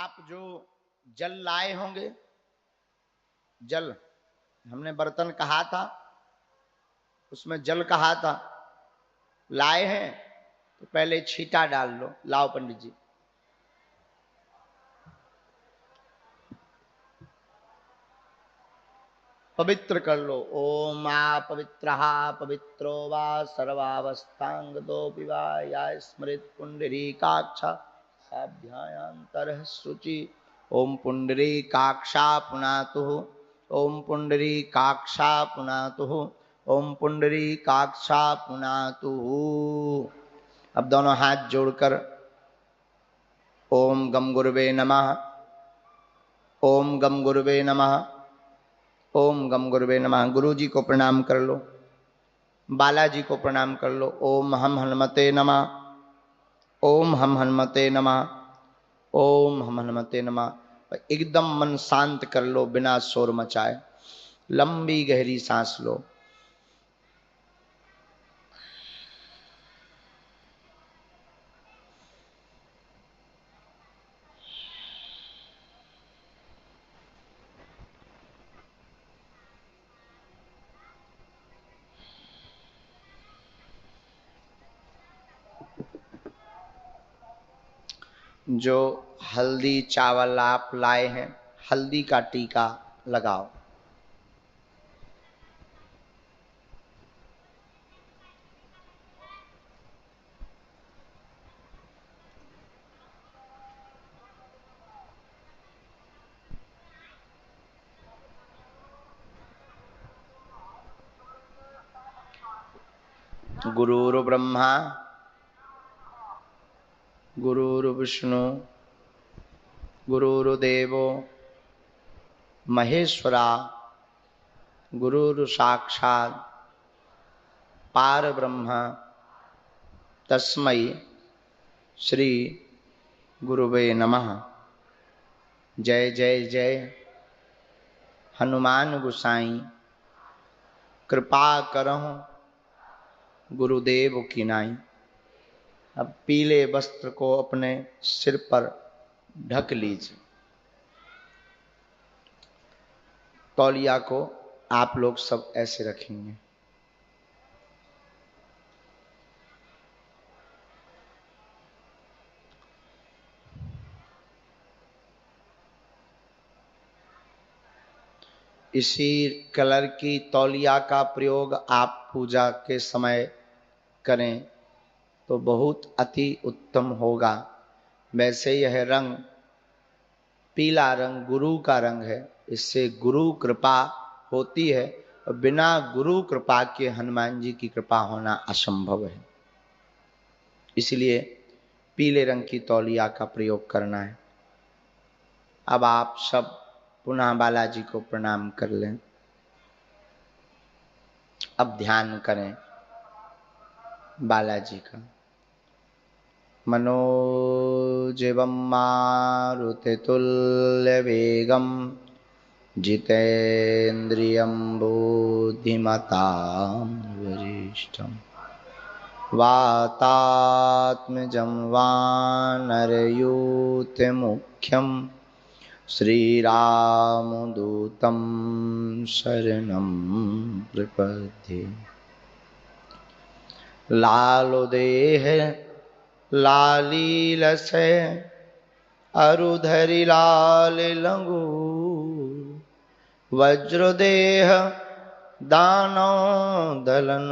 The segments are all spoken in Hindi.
आप जो जल लाए होंगे, जल हमने बर्तन कहा था, उसमें जल कहा था, लाए हैं तो पहले छींटा डाल लो। लाओ पंडित जी। पवित्र कर लो। ओम आ पवित्र पवित्रो वा सर्वावस्थांगतो पिवा या स्मृत पुंडरीकाक्षा साभ्यायांतर शुचि। ओम पुंडरीकाक्षा पुनातु। ओम पुंडरीकाक्षा पुनातु। ओम पुंडरीकाक्षा पुनातु। अब दोनों हाथ जोड़कर ओम गम गुरुवे नमः, ओम गम गुरुवे नमः, ओम गम गुरुवे नमः। गुरु जी को प्रणाम कर लो, बालाजी को प्रणाम कर लो। ओम हम हनुमते नमः, ओम हम हनुमते नमः, ओम हम हनुमते नमः। एकदम मन शांत कर लो बिना शोर मचाए। लंबी गहरी सांस लो। जो हल्दी चावल आप लाए हैं, हल्दी का टीका लगाओ। गुरुर् ब्रह्मा गुरुर्विष्णु गुरुर्देवो महेश्वरा गुरुर् साक्षात् पारब्रह्म तस्मै श्री गुरुवे नमः। जय जय जय हनुमान गोसाई, कृपा करहु गुरुदेव की नाई। अब पीले वस्त्र को अपने सिर पर ढक लीजिए। तौलिया को आप लोग सब ऐसे रखेंगे। इसी कलर की तौलिया का प्रयोग आप पूजा के समय करें तो बहुत अति उत्तम होगा। वैसे यह रंग, पीला रंग गुरु का रंग है, इससे गुरु कृपा होती है और बिना गुरु कृपा के हनुमान जी की कृपा होना असंभव है। इसलिए पीले रंग की तौलिया का प्रयोग करना है। अब आप सब पुनः बालाजी को प्रणाम कर लें। अब ध्यान करें बालाजी का। मनोजवं मारुततुल्यवेगं जितेन्द्रियं बुद्धिमतां वरिष्ठं वातात्मजं वानरयूथमुख्यं श्रीरामदूतं शरणं प्रपद्ये। लालो देह लाली लसै अरुधरि लाल लंगूर। वज्रदेह दानव दलन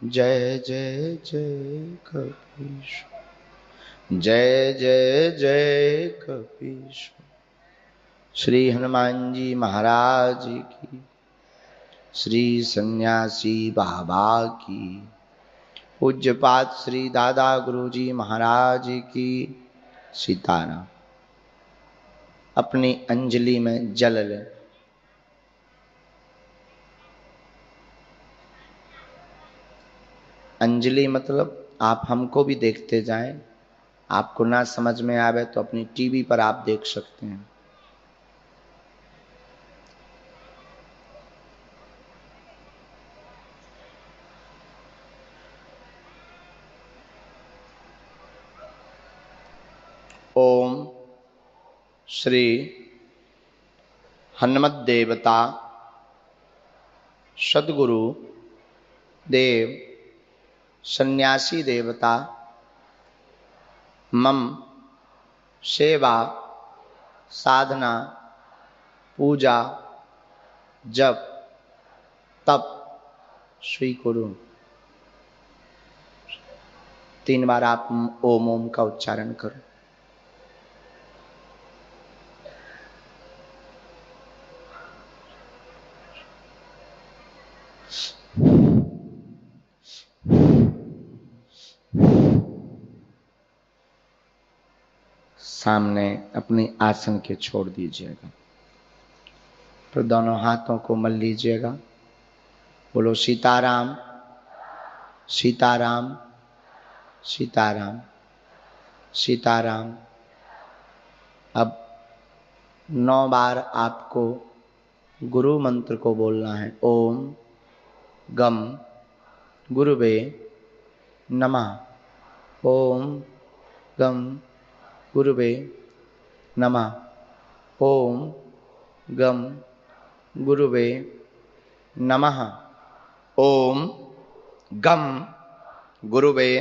जय जय जय कपीश, जय जय जय कपीश। श्री हनुमान जी महाराज की, श्री सन्यासी बाबा की, पूज्यपाद श्री दादा गुरुजी महाराज की सीताराम। अपनी अंजलि में जल लें। अंजलि मतलब आप हमको भी देखते जाएं। आपको ना समझ में आवे तो अपनी टीवी पर आप देख सकते हैं। ओम श्री हनुमत देवता सद्गुरु देव सन्यासी देवता मम सेवा साधना पूजा जप तप स्वीकुरु। 3 बार आप ओम ओम का उच्चारण करो। सामने अपनी आसन के छोड़ दीजिएगा, तो दोनों हाथों को मल लीजिएगा। बोलो सीताराम सीताराम सीताराम सीताराम। अब 9 बार आपको गुरु मंत्र को बोलना है। ओम गम गुरुवे नमः। ओम गम गुरुवे नमः। ओम गम गुरुवे नमः। ओम गम गुरुवे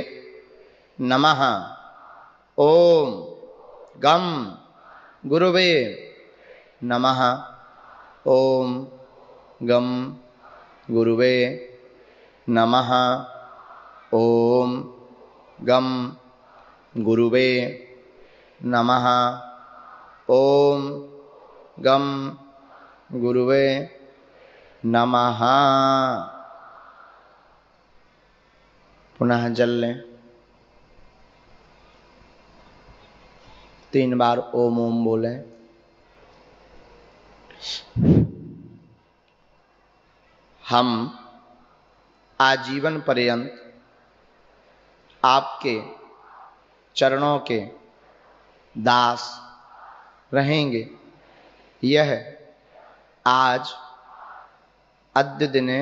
नमः। ओम गम गुरुवे नमः। ओम गम गुरुवे नमः। ओम गम गुरुवे नमः। ओम गम गुरुवे नमः। पुनः जल लें। 3 बार ओम ओम बोलें। हम आजीवन पर्यंत आपके चरणों के दास रहेंगे। यह आज अद्य दिने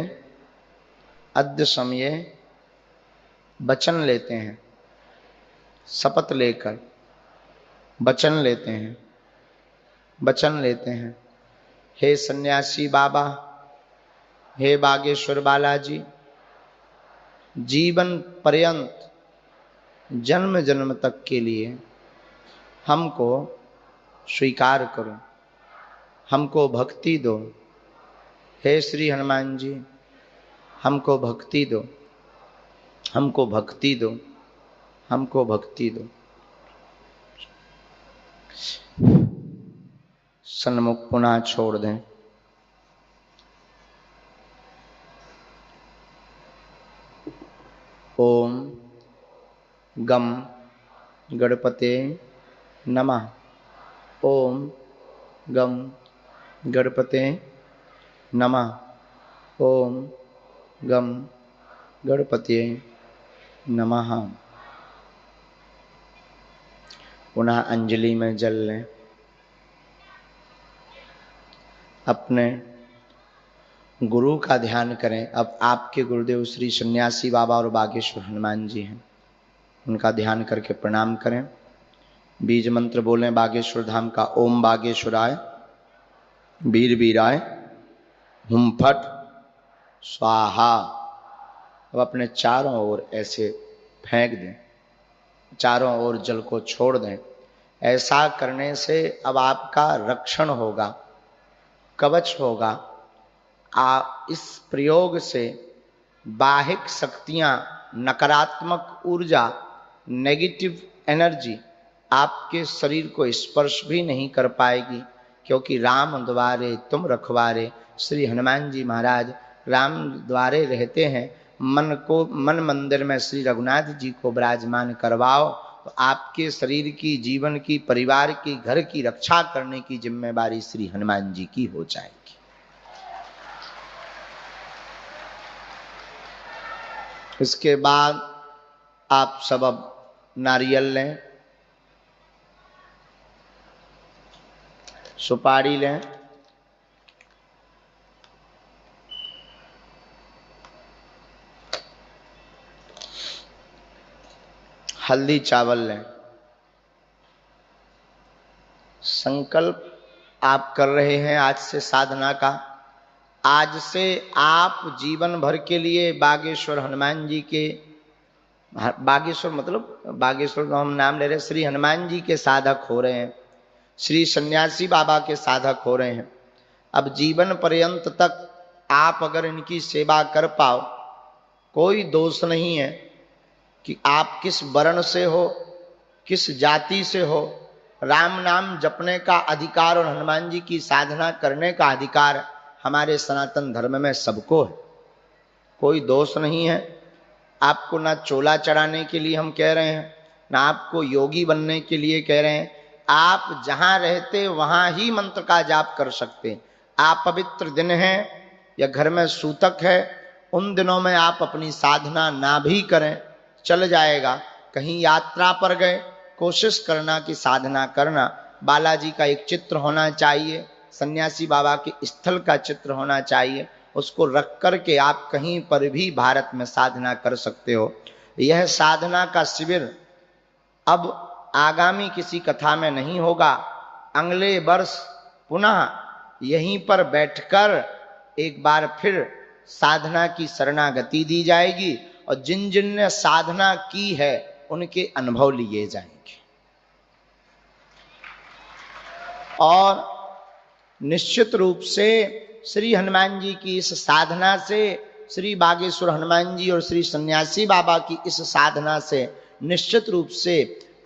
अद्य समये वचन लेते हैं, शपथ लेकर वचन लेते हैं, वचन लेते हैं। हे सन्यासी बाबा, हे बागेश्वर बालाजी, जीवन पर्यंत जन्म जन्म तक के लिए हमको स्वीकार करो, हमको भक्ति दो। हे श्री हनुमान जी, हमको भक्ति दो, हमको भक्ति दो, हमको भक्ति दो। सन्मुख पुनः छोड़ दें। ओम गम गणपते नमः। ओम गम गणपते नमः। ओम गम गणपते नमः। पुनः अंजलि में जल लें। अपने गुरु का ध्यान करें। अब आपके गुरुदेव श्री सन्यासी बाबा और बागेश्वर हनुमान जी हैं, उनका ध्यान करके प्रणाम करें। बीज मंत्र बोलें बागेश्वर धाम का। ओम बागेश्वराय वीर वीराय हुम फट स्वाहा। अब अपने चारों ओर ऐसे फेंक दें, चारों ओर जल को छोड़ दें। ऐसा करने से अब आपका रक्षण होगा, कवच होगा। इस प्रयोग से बाहिक शक्तियां, नकारात्मक ऊर्जा, नेगेटिव एनर्जी आपके शरीर को स्पर्श भी नहीं कर पाएगी, क्योंकि राम द्वारे तुम रखवारे। श्री हनुमान जी महाराज राम द्वारे रहते हैं। मन मंदिर में श्री रघुनाथ जी को विराजमान करवाओ, तो आपके शरीर की, जीवन की, परिवार की, घर की रक्षा करने की जिम्मेदारी श्री हनुमान जी की हो जाएगी। इसके बाद आप सब अब नारियल लें, सुपारी लें, हल्दी चावल लें, संकल्प आप कर रहे हैं आज से साधना का। आज से आप जीवन भर के लिए बागेश्वर हनुमान जी के, बागेश्वर मतलब बागेश्वर का हम नाम ले रहे हैं, श्री हनुमान जी के साधक हो रहे हैं, श्री सन्यासी बाबा के साधक हो रहे हैं। अब जीवन पर्यंत तक आप अगर इनकी सेवा कर पाओ, कोई दोष नहीं है कि आप किस वर्ण से हो, किस जाति से हो, राम नाम जपने का अधिकार और हनुमान जी की साधना करने का अधिकार हमारे सनातन धर्म में सबको है, कोई दोष नहीं है। आपको ना चोला चढ़ाने के लिए हम कह रहे हैं, ना आपको योगी बनने के लिए कह रहे हैं। आप जहां रहते वहां ही मंत्र का जाप कर सकते हैं। आप पवित्र दिन है या घर में सूतक है, उन दिनों में आप अपनी साधना ना भी करें चल जाएगा। कहीं यात्रा पर गए, कोशिश करना कि साधना करना, बालाजी का एक चित्र होना चाहिए, सन्यासी बाबा के स्थल का चित्र होना चाहिए, उसको रख करके आप कहीं पर भी भारत में साधना कर सकते हो। यह साधना का शिविर अब आगामी किसी कथा में नहीं होगा, अगले वर्ष पुनः यहीं पर बैठकर एक बार फिर साधना की शरणागति दी जाएगी और जिन जिन ने साधना की है उनके अनुभव लिए जाएंगे। और निश्चित रूप से श्री हनुमान जी की इस साधना से, श्री बागेश्वर हनुमान जी और श्री सन्यासी बाबा की इस साधना से निश्चित रूप से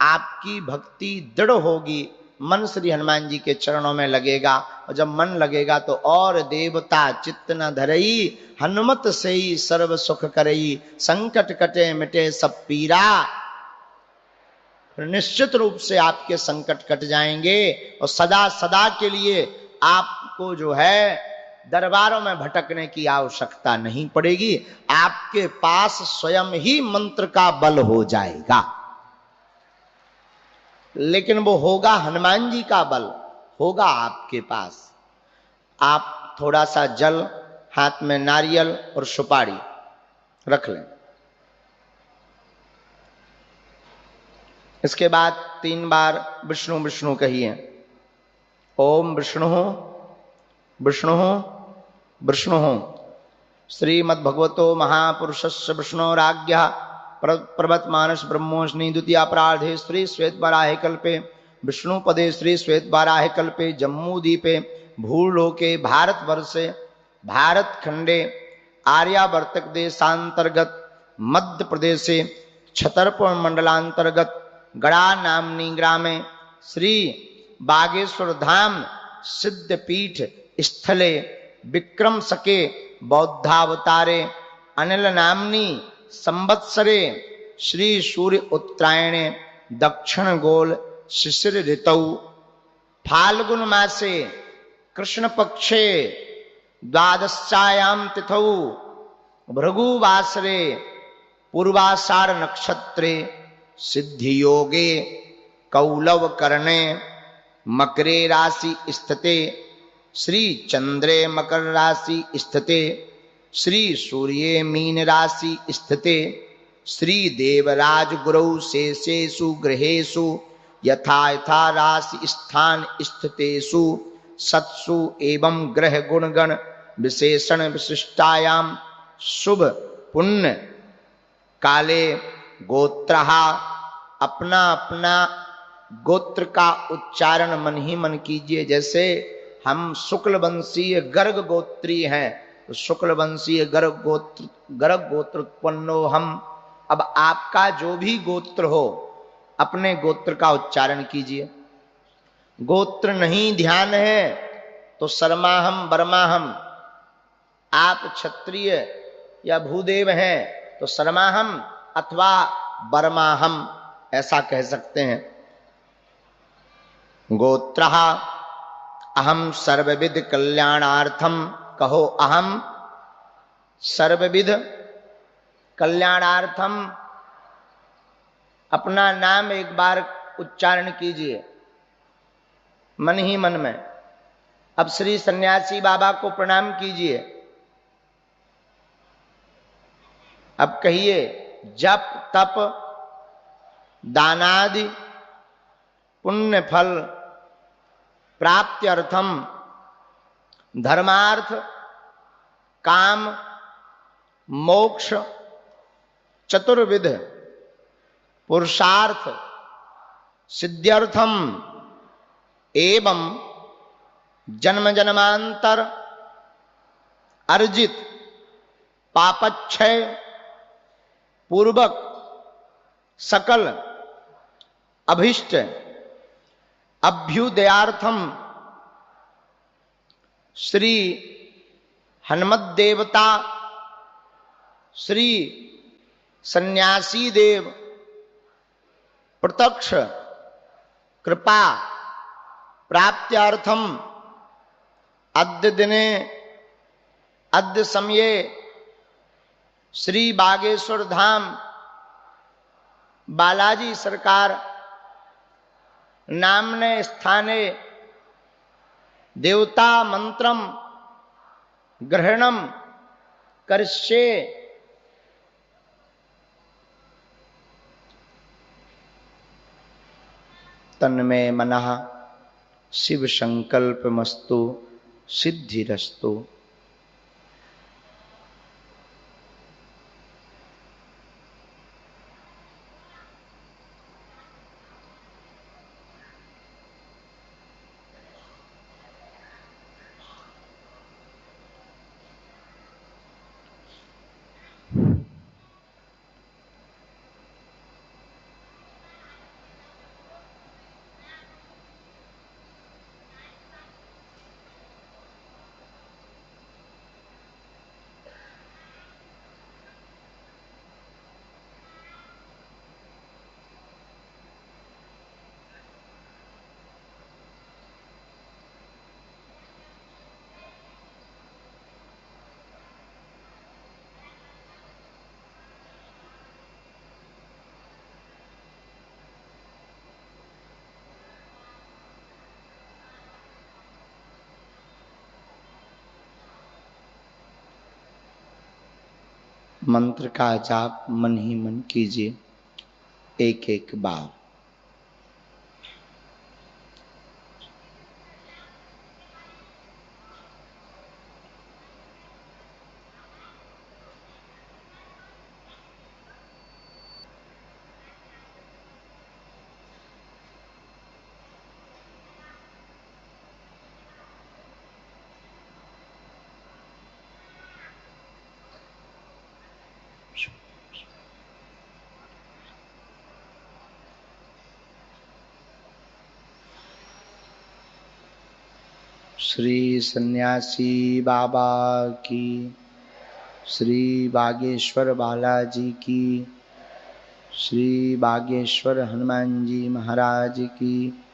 आपकी भक्ति दृढ़ होगी, मन श्री हनुमान जी के चरणों में लगेगा। और जब मन लगेगा तो और देवता चित्त न धरई, हनुमत से ही सर्व सुख करई, संकट कटे मिटे सब पीरा। निश्चित रूप से आपके संकट कट जाएंगे और सदा सदा के लिए आपको जो है दरबारों में भटकने की आवश्यकता नहीं पड़ेगी। आपके पास स्वयं ही मंत्र का बल हो जाएगा, लेकिन वो होगा हनुमान जी का बल होगा आपके पास। आप थोड़ा सा जल, हाथ में नारियल और सुपारी रख लें। इसके बाद 3 बार विष्णु विष्णु कहिए। ओम विष्णु विष्णु विष्णु। श्रीमद्भगवतो महापुरुषस्य विष्णोराज्ञः प्रवर्तमानस्य ब्रह्मोष्णी द्वितीया प्रार्धे श्री श्वेतवाराहे कल्पे विष्णुपदे श्री श्वेतवाराहे कल्पे जम्मूद्वीपे भूलोके भारतवर्षे भारतखंडे आर्यावर्तक देशांतर्गत मध्य प्रदेशे छतरपुर मंडलांतर्गत गड़ा नामनी ग्रामे श्री बागेश्वर धाम सिद्धपीठ स्थले विक्रम सके बौद्धावतारे अनिल नामनी संवत्सरे श्री सूर्य उत्तरायणे दक्षिण गोल शिशिर ऋतौ फाल्गुन मासे कृष्ण पक्षे द्वादश्यायाम तिथौ भृगुवासरे पूर्वाषाढ़ नक्षत्रे सिद्धि योगे कौलव करणे मकरे राशि स्थिते श्री चंद्रे मकर राशि स्थिते श्री सूर्ये मीन राशि स्थिते श्री देवराज गुरौ शेषेषु ग्रहेषु यथा यथा राशि स्थान स्थितेषु सत्सु एवं ग्रह गुणगण विशेषण विशिष्टायाम शुभ पुण्य काले गोत्रहा। अपना अपना गोत्र का उच्चारण मन ही मन कीजिए। जैसे हम शुक्ल वंशीय गर्ग गोत्री हैं, तो शुक्ल वंशीय गर्ग गोत्र उत्पन्नो हम। अब आपका जो भी गोत्र हो अपने गोत्र का उच्चारण कीजिए। गोत्र नहीं ध्यान है तो शर्माहम बर्माहम। आप क्षत्रिय या भूदेव हैं तो शर्माहम अथवा बर्माहम ऐसा कह सकते हैं। गोत्रः अहम सर्वविध कल्याणार्थम। कहो अहम सर्वविध कल्याणार्थम। अपना नाम एक बार उच्चारण कीजिए मन ही मन में। अब श्री सन्यासी बाबा को प्रणाम कीजिए। अब कहिए जप तप दानादि पुण्य फल प्राप्त्यर्थम धर्मार्थ काम मोक्ष चतुर्विध पुरुषार्थ सिद्ध्यर्थम एवं जन्म जन्मांतर अर्जित पापक्षय पूर्वक सकल अभिष्ट अभ्युदयार्थम श्री हनुमत देवता श्री सन्यासी देव प्रत्यक्ष कृपा प्राप्त्यार्थम अद्य दिने अद्य समये श्री बागेश्वर धाम बालाजी सरकार नामने स्थाने देवता मंत्रम ग्रहणम करिष्ये। तन्मे मनः शिव संकल्पमस्तु सिद्धिरस्तु। मंत्र का जाप मन ही मन कीजिए एक एक बार। श्री सन्यासी बाबा की, श्री बागेश्वर बालाजी की, श्री बागेश्वर हनुमान जी महाराज की,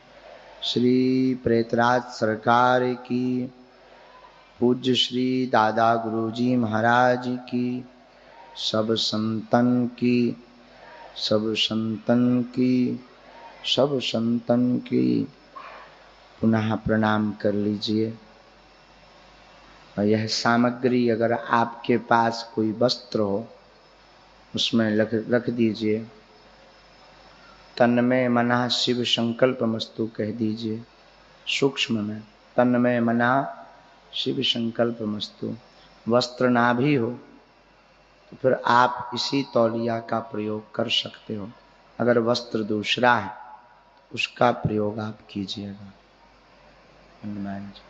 श्री प्रेतराज सरकार की, पूज्य श्री दादा गुरुजी महाराज की, सब संतन की, सब संतन की, सब संतन की पुनः प्रणाम कर लीजिए। और यह सामग्री अगर आपके पास कोई वस्त्र हो उसमें रख दीजिए। तन्मय मना शिव संकल्प मस्तु कह दीजिए सूक्ष्म में, तन्मय मना शिव संकल्प मस्तु। वस्त्र ना भी हो तो फिर आप इसी तौलिया का प्रयोग कर सकते हो। अगर वस्त्र दूसरा है उसका प्रयोग आप कीजिएगा। हनुमान जी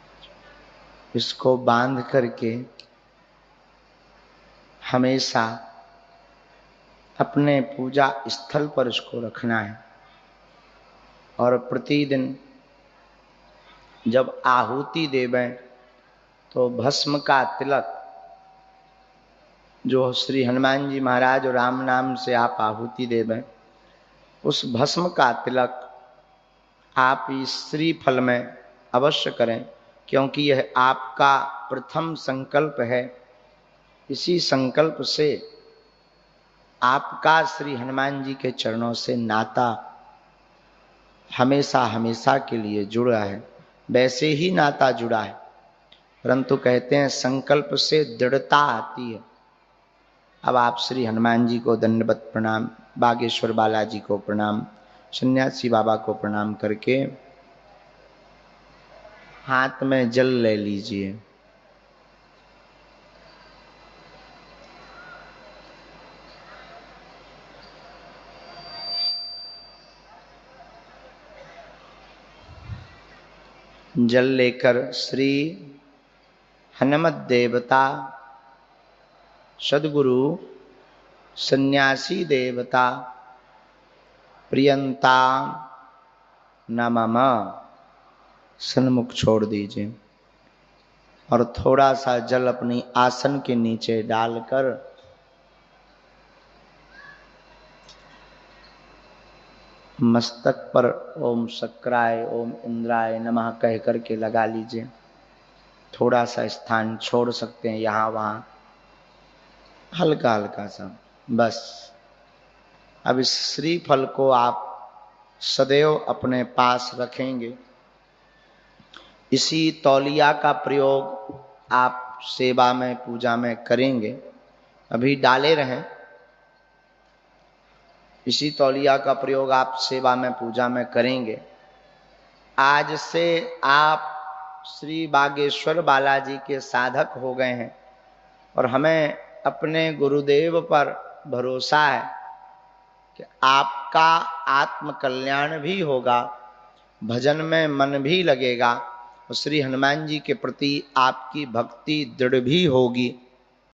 इसको बांध करके हमेशा अपने पूजा स्थल पर इसको रखना है। और प्रतिदिन जब आहुति देवें तो भस्म का तिलक जो श्री हनुमान जी महाराज और राम नाम से आप आहुति देवें, उस भस्म का तिलक आप इस श्रीफल में अवश्य करें, क्योंकि यह आपका प्रथम संकल्प है। इसी संकल्प से आपका श्री हनुमान जी के चरणों से नाता हमेशा हमेशा के लिए जुड़ा है। वैसे ही नाता जुड़ा है, परंतु कहते हैं संकल्प से दृढ़ता आती है। अब आप श्री हनुमान जी को दंडवत प्रणाम, बागेश्वर बालाजी को प्रणाम, सन्यासी बाबा को प्रणाम करके हाथ में जल ले लीजिए। जल लेकर श्री हनुमत देवता, सद्गुरु, सन्यासी देवता प्रियंता नमः सन्मुख छोड़ दीजिए और थोड़ा सा जल अपनी आसन के नीचे डालकर मस्तक पर ओम शक्राय ओम इंद्राय नमः कह करके लगा लीजिए। थोड़ा सा स्थान छोड़ सकते हैं यहाँ वहाँ, हल्का हल्का सा बस। अब इस श्रीफल को आप सदैव अपने पास रखेंगे। इसी तौलिया का प्रयोग आप सेवा में पूजा में करेंगे। अभी डाले रहें। इसी तौलिया का प्रयोग आप सेवा में पूजा में करेंगे। आज से आप श्री बागेश्वर बालाजी के साधक हो गए हैं और हमें अपने गुरुदेव पर भरोसा है कि आपका आत्म कल्याण भी होगा, भजन में मन भी लगेगा और श्री हनुमान जी के प्रति आपकी भक्ति दृढ़ भी होगी।